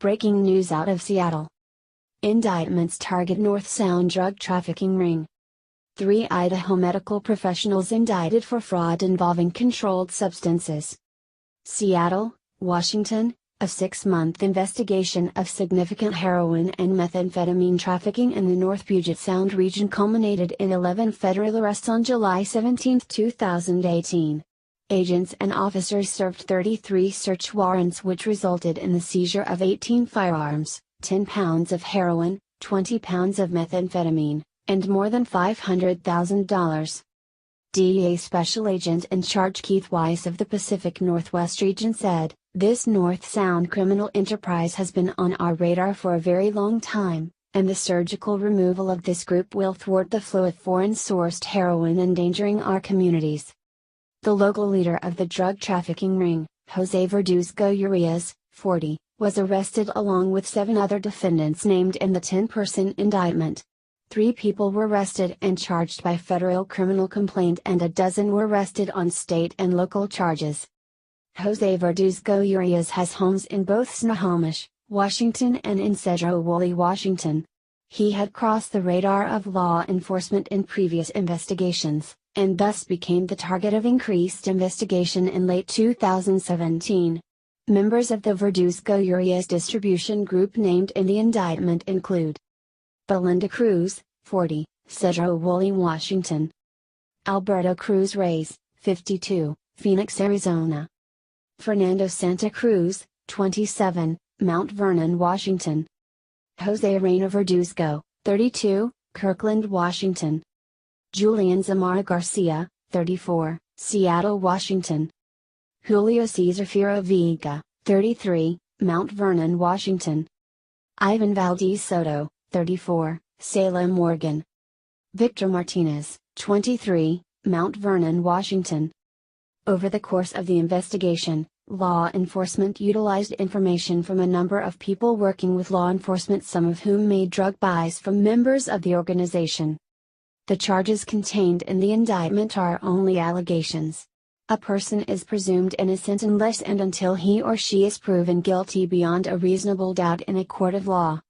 Breaking news out of Seattle. Indictments target North Sound drug trafficking ring. 3 Idaho medical professionals indicted for fraud involving controlled substances. Seattle, Washington, a 6-month investigation of significant heroin and methamphetamine trafficking in the North Puget Sound region culminated in 11 federal arrests on July 17, 2018. Agents and officers served 33 search warrants which resulted in the seizure of 18 firearms, 10 pounds of heroin, 20 pounds of methamphetamine, and more than $500,000. DEA Special Agent in Charge Keith Weis of the Pacific Northwest region said, "This North Sound criminal enterprise has been on our radar for a very long time, and the surgical removal of this group will thwart the flow of foreign-sourced heroin endangering our communities." The local leader of the drug trafficking ring, Jose Verduzco Urias, 40, was arrested along with 7 other defendants named in the 10-person indictment. 3 people were arrested and charged by federal criminal complaint and a dozen were arrested on state and local charges. Jose Verduzco Urias has homes in both Snohomish, Washington and in Sedro-Woolley, Washington. He had crossed the radar of law enforcement in previous investigations, and thus became the target of increased investigation in late 2017. Members of the Verduzco Urias distribution group named in the indictment include Belinda Cruz, 40, Sedro-Woolley, Washington. Alberto Cruz Reyes, 52, Phoenix, Arizona. Fernando Santa Cruz, 27, Mount Vernon, Washington. Jose Reina Verduzco, 32, Kirkland, Washington. Julian Zamora Garcia, 34, Seattle, Washington. Julio Cesar Fierro Vega, 33, Mount Vernon, Washington. Ivan Valdez Soto, 34, Salem, Oregon. Victor Martinez, 23, Mount Vernon, Washington. Over the course of the investigation, law enforcement utilized information from a number of people working with law enforcement, some of whom made drug buys from members of the organization. The charges contained in the indictment are only allegations. A person is presumed innocent unless and until he or she is proven guilty beyond a reasonable doubt in a court of law.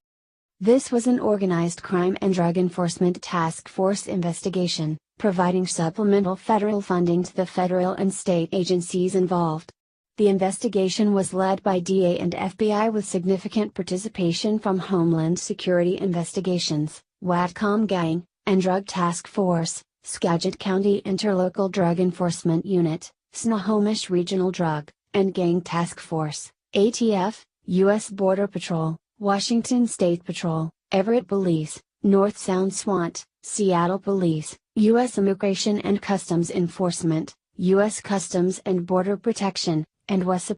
This was an organized crime and drug enforcement task force investigation, providing supplemental federal funding to the federal and state agencies involved. The investigation was led by DA and FBI with significant participation from Homeland Security Investigations, Whatcom Gang, and Drug Task Force, Skagit County Interlocal Drug Enforcement Unit, Snohomish Regional Drug and Gang Task Force, ATF, U.S. Border Patrol, Washington State Patrol, Everett Police, North Sound SWAT, Seattle Police, U.S. Immigration and Customs Enforcement, U.S. Customs and Border Protection, and WASA